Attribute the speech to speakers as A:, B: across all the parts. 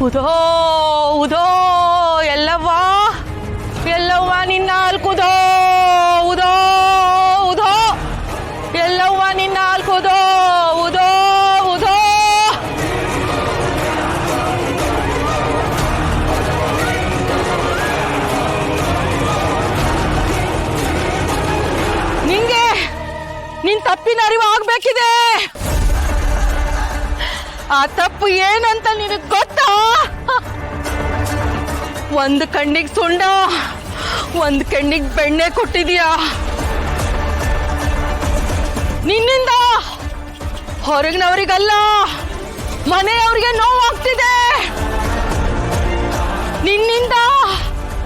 A: ಉದೋ ಉದೋ ಎಲ್ಲವ್ವ ಎಲ್ಲವ್ವ ನಿನ್ನ ಅಲ್ಕುದೋ ಉದೋ ಉದೋ ಎಲ್ಲವ್ವ ನಿನ್ನ ಅಲ್ಕುದೋ ಉದೋ ಉದೋ ನಿಂಗೆ ನಿನ್ ತಪ್ಪಿನ ಅರಿವು ಆಗ್ಬೇಕಿದೆ. ಆ ತಪ್ಪು ಏನಂತ ನಿನಗ್ ಗೊತ್ತಾ? ಒಂದು ಕಣ್ಣಿಗೆ ಸುಣ್ಣ, ಒಂದು ಕಣ್ಣಿಗೆ ಬೆಣ್ಣೆ ಕೊಟ್ಟಿದೀಯ. ನಿನ್ನಿಂದ ಹೊರಗಿನವರಿಗಲ್ಲ, ಮನೆಯವ್ರಿಗೆ ನೋವಾಗ್ತಿದೆ. ನಿನ್ನಿಂದ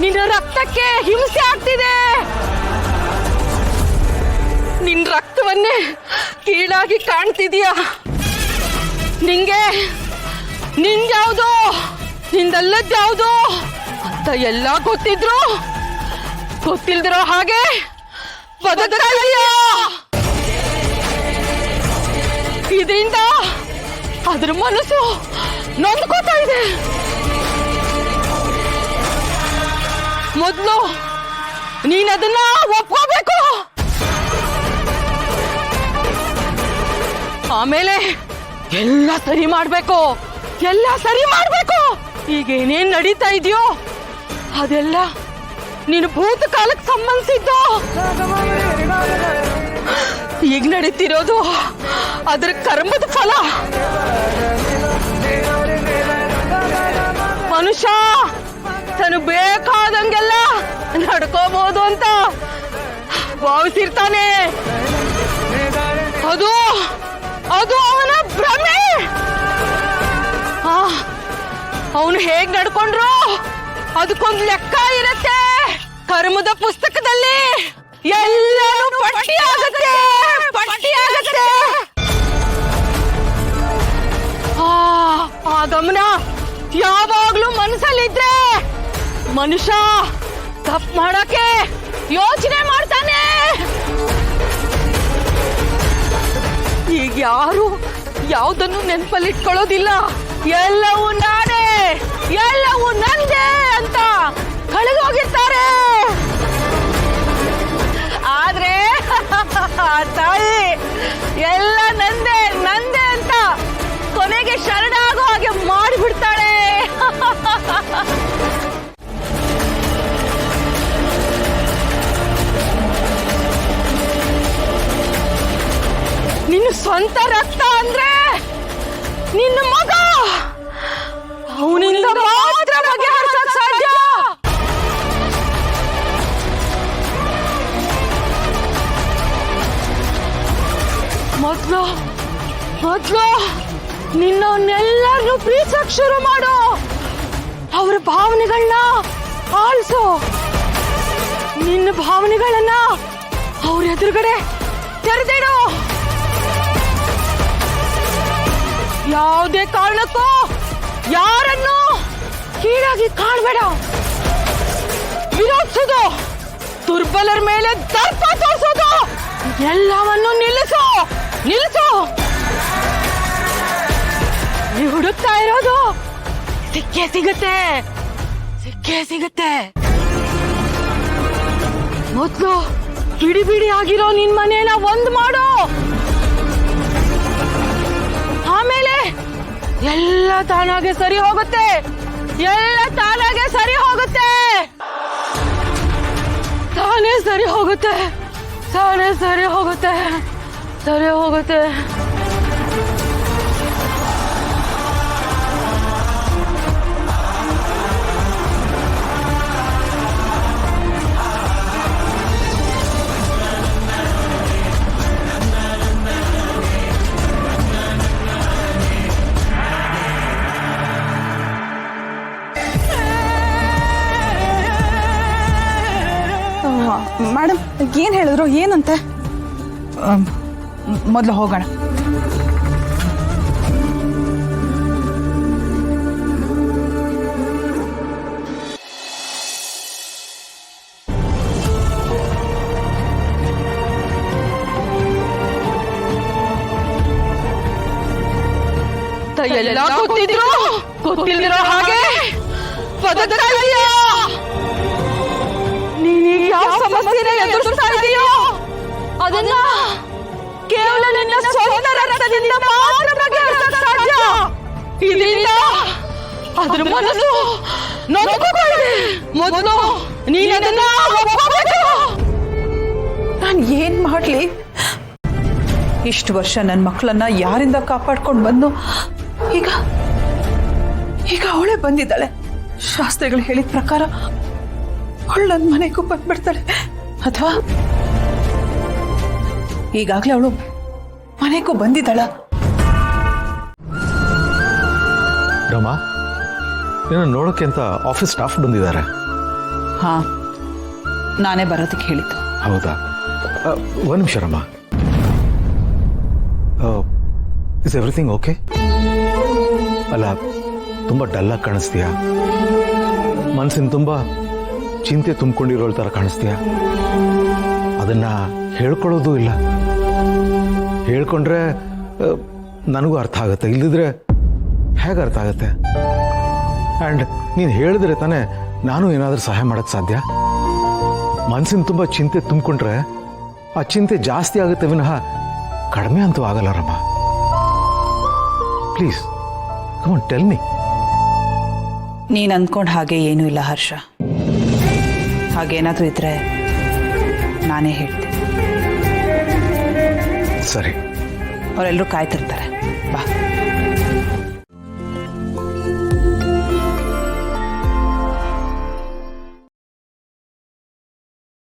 A: ನಿನ್ನ ರಕ್ತಕ್ಕೆ ಹಿಂಸೆ ಆಗ್ತಿದೆ. ನಿನ್ ರಕ್ತವನ್ನೇ ಕೀಳಾಗಿ ಕಾಣ್ತಿದೀಯ. ನಿಂಗೆ ನಿಂದ್ಯಾವುದು ನಿಂದಲ್ಲದ್ಯಾವುದು ಅಂತ ಎಲ್ಲ ಗೊತ್ತಿದ್ರು ಗೊತ್ತಿಲ್ದಿರೋ ಹಾಗೆ ಬದುಕ್ತಾ ಇದೀಯ. ಇದರಿಂದ ಅದ್ರ ಮನಸ್ಸು ನೊಂದ್ಕೋತಾ ಇದೆ. ಮೊದಲು ನೀನದನ್ನ ಒಪ್ಕೋಬೇಕು, ಆಮೇಲೆ ಎಲ್ಲ ಸರಿ ಮಾಡ್ಬೇಕು, ಎಲ್ಲ ಸರಿ ಮಾಡ್ಬೇಕು. ಈಗ ಏನೇನ್ ನಡೀತಾ ಇದೆಯೋ ಅದೆಲ್ಲ ನೀನು ಭೂತಕಾಲಕ್ಕೆ ಸಂಬಂಧಿಸಿದ್ದು. ಈಗ ನಡೀತಿರೋದು ಅದ್ರ ಕರ್ಮದ ಫಲ. ಮನುಷ್ಯ ತನಗೆ ಬೇಕಾದಂಗೆಲ್ಲ ನಡ್ಕೋಬಹುದು ಅಂತ ಭಾವಿಸಿರ್ತಾನೆ. ಅದು ಅದು ಅವನ ಭ್ರಮೆ. ಅವನು ಹೇಗ್ ನಡ್ಕೊಂಡ್ರು ಅದಕ್ಕೊಂದು ಲೆಕ್ಕ ಇರತ್ತೆ. ಕರ್ಮದ ಪುಸ್ತಕದಲ್ಲಿ ಎಲ್ಲರೂ ಪಟ್ಟಿ ಆಗತ್ತೆ, ಪಟ್ಟಿ ಆಗತ್ತೆ. ಆ ಗಮನ ಯಾವಾಗ್ಲೂ ಮನಸ್ಸಲ್ಲಿದ್ರೆ ಮನುಷ್ಯ ತಪ್ಪು ಮಾಡಕ್ಕೆ ಯೋಚನೆ ಮಾಡ್ತಾನೆ. ಈಗ ಯಾರು ಯಾವುದನ್ನು ನೆನಪಲ್ಲಿಟ್ಕೊಳ್ಳೋದಿಲ್ಲ. ಎಲ್ಲವೂ ನಾನೇ, ಎಲ್ಲವೂ ನಂದೇ ಅಂತ ಕಳೆದೋಗಿರ್ತಾರೆ. ಆದ್ರೆ ತಾಯಿ ಎಲ್ಲ ನಂದೇ ನಂದೇ ಅಂತ ಕೊನೆಗೆ ಶರಣಾಗೋ ಹಾಗೆ ಮಾಡಿಬಿಡ್ತಾಳೆ. ನಿನ್ನ ಸ್ವಂತ ರಕ್ತ ಅಂದ್ರೆ ನಿನ್ನ ಮಗ, ಅವನಿಂದ ಮಾತ್ರ ಬಗೆಹರಿಸಕ್ ಸಾಧ್ಯ. ಮೊದ್ಲು ನಿನ್ನವನ್ನೆಲ್ಲರನ್ನು ಪ್ರೀತಿಸಕ್ ಶುರು ಮಾಡು. ಅವ್ರ ಭಾವನೆಗಳನ್ನ ಆಲಿಸು. ನಿನ್ನ ಭಾವನೆಗಳನ್ನ ಅವ್ರ ಎದುರುಗಡೆ ತೆರೆದಿಡು. ಯಾವುದೇ ಕಾರಣಕ್ಕೂ ಯಾರನ್ನು ಕೀಳಾಗಿ ಕಾಣಬೇಡ. ವಿರೋಧಿಸೋದು, ದುರ್ಬಲರ ಮೇಲೆ ದರ್ಪ ತೋರಿಸೋದು ಎಲ್ಲವನ್ನು ನಿಲ್ಲಿಸು, ನಿಲ್ಲಿಸು. ನೀವು ಹುಡುಕ್ತಾ ಇರೋದು ಸಿಕ್ಕೇ ಸಿಗುತ್ತೆ, ಸಿಕ್ಕೇ ಸಿಗುತ್ತೆ. ಮೊದ್ಲು ಬಿಡಿ ಬಿಡಿ ಆಗಿರೋ ನಿನ್ ಮನೇನ ಒಂದ್ ಮಾಡು. ಆಮೇಲೆ ಎಲ್ಲ ತಾನಾಗೆ ಸರಿ ಹೋಗುತ್ತೆ, ಎಲ್ಲ ತಾನಾಗೆ ಸರಿ ಹೋಗುತ್ತೆ, ತಾನೇ ಸರಿ ಹೋಗುತ್ತೆ, ತಾನೇ ಸರಿ ಹೋಗುತ್ತೆ, ಸರಿ ಹೋಗುತ್ತೆ.
B: ಮೇಡಮ್ ಏನ್ ಹೇಳಿದ್ರು, ಏನಂತೆ? ಮೊದಲು ಹೋಗೋಣ.
A: ಎಲ್ಲ ಗೊತ್ತಿದ್ರು ಗೊತ್ತಿಲ್ದಿರೋ ಹಾಗೆ ಬದುಕ್ತಾ ಇದೀಯಾ? ನೀನೀಗ ಯಾವ ಸಮಸ್ಯೆನ ಎದುರಿಸ್ತಾ ಇದೀಯೋ ಅದನ್ನ ಕೇವಲ ನಿನ್ನ ಸ್ವಂತ ರಕ್ತದಿಂದ ಮಾತ್ರ ಬಗೆಹರಿಸಕ್ ಸಾಧ್ಯ. ಇದರಿಂದ ಅದ್ರ ಮನಸ್ಸು ನೊಂದ್ಕೊಳ್ಳಿ. ಮೊದಲು ನೀನದನ್ನ ಒಪ್ಕೋಬೇಕು.
C: ನಾನು ಏನ್ ಮಾಡ್ಲಿ? ಇಷ್ಟು ವರ್ಷ ನನ್ನ ಮಕ್ಕಳನ್ನ ಯಾರಿಂದ ಕಾಪಾಡ್ಕೊಂಡು ಬಂದು ಈಗ ಈಗ ಅವಳೇ ಬಂದಿದ್ದಾಳೆ. ಶಾಸ್ತ್ರಿಗಳು ಹೇಳಿದ ಪ್ರಕಾರ ಅವಳು ನನ್ನ ಮನೆಗೂ ಬಂದ್ಬಿಡ್ತಾಳೆ. ಅಥವಾ ಈಗಾಗಲೇ ಅವಳು ಮನೆಗೂ ಬಂದಿದ್ದಾಳ.
D: ರಮ, ನೀನು ನೋಡೋಕ್ಕೆ ಅಂತ ಆಫೀಸ್ ಸ್ಟಾಫ್ ಬಂದಿದ್ದಾರೆ.
C: ಹಾ, ನಾನೇ ಬರೋದಕ್ಕೆ ಹೇಳಿದ್ದು.
D: ಹೌದಾ? ಒಂದು ನಿಮಿಷ ರಮ. Is everything okay? ಅಲ್ಲ, ತುಂಬ ಡಲ್ಲಾಗಿ ಕಾಣಿಸ್ತೀಯಾ? ಮನಸ್ಸಿನ ತುಂಬ ಚಿಂತೆ ತುಂಬಿಕೊಂಡಿರೋ ಥರ ಕಾಣಿಸ್ತೀಯಾ? ಅದನ್ನು ಹೇಳ್ಕೊಳ್ಳೋದು ಇಲ್ಲ. ಹೇಳ್ಕೊಂಡ್ರೆ ನನಗೂ ಅರ್ಥ ಆಗುತ್ತೆ, ಇಲ್ಲದಿದ್ರೆ ಹೇಗೆ ಅರ್ಥ ಆಗುತ್ತೆ? ಆ್ಯಂಡ್ ನೀನು ಹೇಳಿದ್ರೆ ತಾನೇ ನಾನು ಏನಾದರೂ ಸಹಾಯ ಮಾಡೋಕ್ಕೆ ಸಾಧ್ಯ. ಮನಸ್ಸಿನ ತುಂಬ ಚಿಂತೆ ತುಂಬಿಕೊಂಡ್ರೆ ಆ ಚಿಂತೆ ಜಾಸ್ತಿ ಆಗುತ್ತೆ ವಿನಃ ಕಡಿಮೆ ಅಂತೂ ಆಗಲ್ಲ ರಮ. Please come on, tell me.
C: ನೀನು ಅಂದ್ಕೊಂಡು ಹಾಗೆ ಏನೂ ಇಲ್ಲ ಹರ್ಷ. ಹಾಗೇನಾದರೂ ಇದ್ರೆ ನಾನೇ ಹೇಳ್ತೀನಿ.
D: ಸರಿ.
C: ಅವರೆಲ್ಲರೂ ಕಾಯ್ತಿರ್ತಾರೆ. ಬಾ.